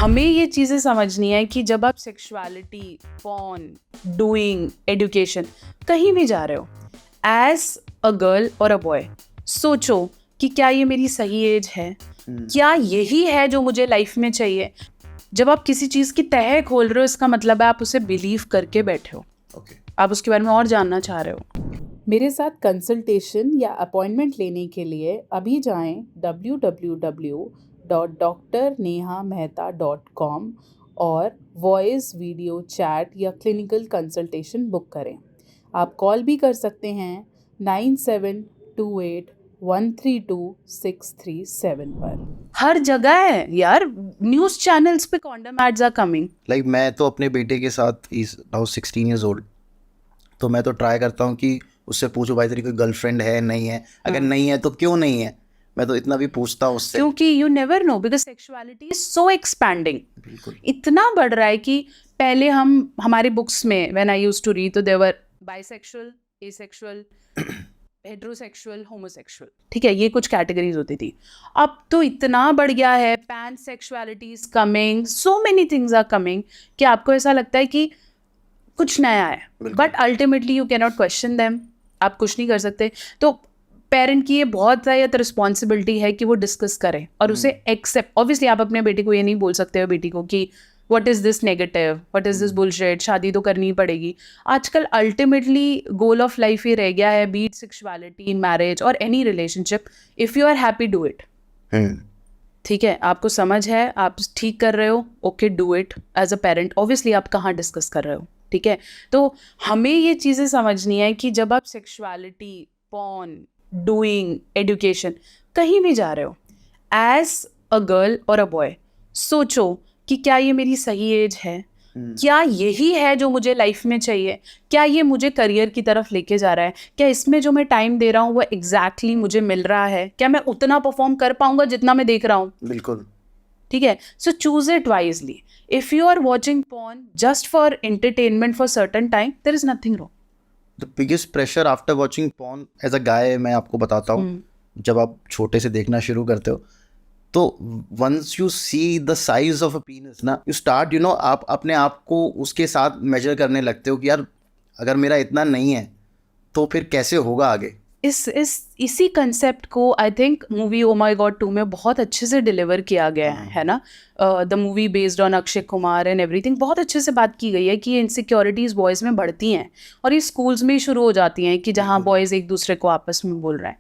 हमें ये चीज़ें समझनी है कि जब आप सेक्सुअलिटी, पॉर्न, डूइंग, एजुकेशन कहीं भी जा रहे हो, एज अ गर्ल और अ बॉय, सोचो कि क्या ये मेरी सही एज है, क्या यही है जो मुझे लाइफ में चाहिए। जब आप किसी चीज़ की तह खोल रहे हो, इसका मतलब है आप उसे बिलीव करके बैठे हो। आप उसके बारे में और जानना चाह रहे हो। मेरे साथ कंसल्टेशन या अपॉइंटमेंट लेने के लिए अभी जाएं www.drnehamehta.com और वॉइस, वीडियो, चैट या क्लिनिकल कंसल्टेशन बुक करें। आप कॉल भी कर सकते हैं 9728132637 पर। हर जगह है यार, न्यूज़ चैनल्स पे condom ads are coming. Like मैं तो अपने बेटे के साथ, इज नाउ 16 years old, तो मैं तो ट्राई करता हूँ कि उससे पूछो भाई तेरी कोई गर्लफ्रेंड है, नहीं है, अगर नहीं है तो क्यों नहीं है, मैं तो इतना भी पूछता हूँ उससे, क्योंकि you never know, because sexuality is so expanding. बिल्कुल इतना बढ़ रहा है कि पहले हमारे बुक्स में when I used to read, तो there were bisexual, asexual, heterosexual, homosexual, ठीक है, ये कुछ कैटेगरीज होती थी। अब तो इतना बढ़ गया है, pan sexuality is coming, so many things are coming कि आपको ऐसा लगता है कि कुछ नया है, but ultimately you can not question them. आप कुछ नहीं कर सकते। तो पेरेंट की ये बहुत ज़्यादा रिस्पॉन्सिबिलिटी है कि वो डिस्कस करे और उसे एक्सेप्ट। ऑब्वियसली आप अपने बेटे को ये नहीं बोल सकते हो, बेटी को, कि what is this negative, what is this bullshit, शादी तो करनी ही पड़ेगी। आजकल अल्टीमेटली गोल ऑफ लाइफ ये रह गया है, बी इट सेक्सुअलिटी, मैरिज और any relationship, if you are happy do it. ठीक है, आपको समझ है, आप ठीक कर रहे हो, okay do it as a parent. Obviously आप कहाँ डिस्कस कर रहे हो, ठीक है। तो हमें ये चीज़ें समझनी है कि जब आप सेक्सुअलिटी, पॉर्न, डूइंग, एजुकेशन कहीं भी जा रहे हो, एज अ गर्ल और अ बॉय, सोचो कि क्या ये मेरी सही एज है, क्या यही है जो मुझे लाइफ में चाहिए, क्या ये मुझे करियर की तरफ लेके जा रहा है, क्या इसमें जो मैं टाइम दे रहा हूँ वो एग्जैक्टली मुझे मिल रहा है, क्या मैं उतना परफॉर्म कर पाऊंगा जितना मैं देख रहा हूँ। बिल्कुल, ठीक है, so choose it wisely. If you are watching porn just for entertainment for certain time, there is nothing wrong. The biggest pressure after watching porn as a guy, मैं आपको बताता हूँ, जब आप छोटे से देखना शुरू करते हो तो once you see the size of a penis ना, यू स्टार्ट यू नो, आप अपने आप को उसके साथ मेजर करने लगते हो कि यार अगर मेरा इतना नहीं है तो फिर कैसे होगा आगे। इसी कंसेप्ट को I think movie oh my God 2 में बहुत अच्छे से डिलीवर किया गया है ना। The movie based on Akshay Kumar and everything, बहुत अच्छे से बात की गई है कि ये इनसिक्योरिटीज़ बॉयज़ में बढ़ती हैं और ये स्कूल्स में ही शुरू हो जाती हैं कि जहाँ बॉयज़ एक दूसरे को आपस में बोल रहे हैं।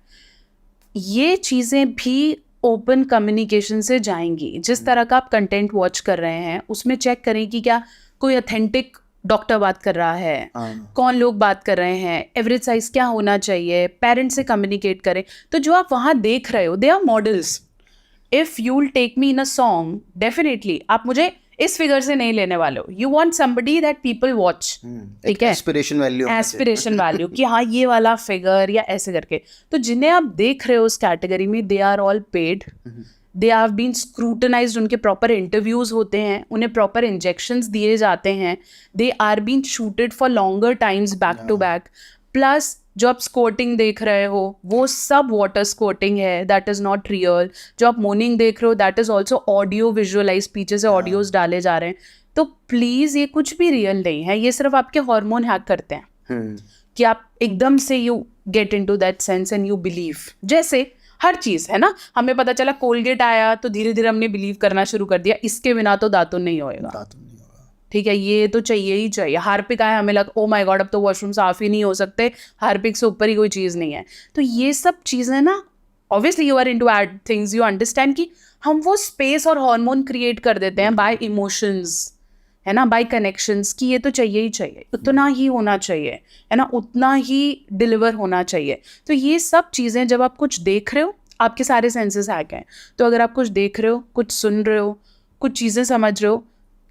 ये चीज़ें भी ओपन कम्युनिकेशन से जाएंगी। जिस तरह का आप कंटेंट वॉच कर रहे हैं उसमें चेक करें कि क्या कोई ऑथेंटिक डॉक्टर बात कर रहा है, कौन लोग बात कर रहे हैं, एवरेज साइज क्या होना चाहिए, पेरेंट्स से कम्युनिकेट करें। तो जो आप वहाँ देख रहे हो, they are models. If you will take me in a song, definitely आप मुझे इस फिगर से नहीं लेने वाले हो। You want somebody that people watch, ठीक है, एस्पिरेशन वैल्यू, एस्पिरेशन वैल्यू कि हाँ ये वाला फिगर या ऐसे करके। तो जिन्हें आप देख रहे हो उस कैटेगरी में, they are all paid, they have been scrutinized, उनके प्रॉपर इंटरव्यूज होते हैं, उन्हें प्रॉपर इंजेक्शंस दिए जाते हैं, they are been shooted for longer times back to back. Plus जो आप स्कोटिंग देख रहे हो वो सब वाटर स्कोटिंग है, दैट इज़ नॉट रियल। जो आप मोर्निंग देख रहे हो that is also audio visualize, पीछे से ऑडियोज डाले जा रहे हैं। तो प्लीज़ ये कुछ भी रियल नहीं है, ये सिर्फ आपके हार्मोन हैक करते हैं कि आप एकदम से you get into that sense and you believe. जैसे हर चीज़ है ना, हमें पता चला कोलगेट आया तो धीरे धीरे हमने बिलीव करना शुरू कर दिया इसके बिना तो दातुन नहीं होएगा, ठीक है, ये तो चाहिए ही चाहिए। हार्पिक आया, हमें लगा ओ माय गॉड अब तो वॉशरूम साफ ही नहीं हो सकते, हार्पिक से ऊपर ही कोई चीज़ नहीं है। तो ये सब चीज़ें ना, obviously you are into ad things, you understand कि हम वो स्पेस और हार्मोन क्रिएट कर देते हैं बाय इमोशंस, है ना, बाय कनेक्शंस, कि ये तो चाहिए ही चाहिए, उतना ही होना चाहिए, है ना, उतना ही डिलीवर होना चाहिए। तो ये सब चीज़ें जब आप कुछ देख रहे हो, आपके सारे सेंसेस हैक हैं। तो अगर आप कुछ देख रहे हो, कुछ सुन रहे हो, कुछ चीज़ें समझ रहे हो,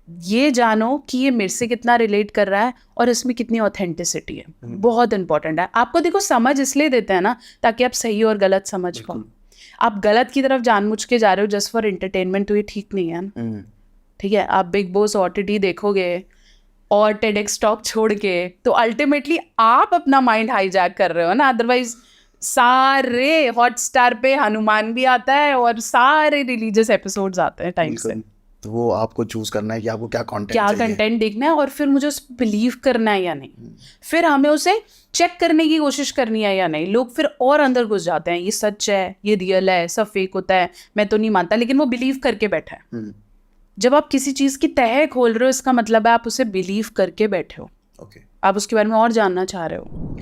ये जानो कि ये मेरे से कितना रिलेट कर रहा है और इसमें कितनी ऑथेंटिसिटी है। बहुत इंपॉर्टेंट है। आपको देखो समझ इसलिए देते हैं ना ताकि आप सही और गलत समझ पाओ। आप गलत की तरफ जानबूझ के जा रहे हो जस्ट फॉर एंटरटेनमेंट, तो ये ठीक नहीं है ना, ठीक है। आप बिग बॉस OTT देखोगे और TEDx टॉक छोड़ के, तो अल्टीमेटली आप अपना माइंड हाईजैक कर रहे हो ना। अदरवाइज सारे हॉटस्टार पे हनुमान भी आता है और सारे रिलीजियस एपिसोड्स आते हैं टाइम से। तो वो आपको चूज करना है कि आपको क्या कंटेंट क्या चाहिए। कंटेंट देखना है और फिर मुझे उस बिलीव करना है या नहीं, फिर हमें उसे चेक करने की कोशिश करनी है या नहीं। लोग फिर और अंदर घुस जाते हैं, ये सच है, ये रियल है, सब फेक होता है, मैं तो नहीं मानता, लेकिन वो बिलीव करके बैठा है। जब आप किसी चीज़ की तह खोल रहे हो, इसका मतलब है आप उसे बिलीव करके बैठे हो, ओके आप उसके बारे में और जानना चाह रहे हो।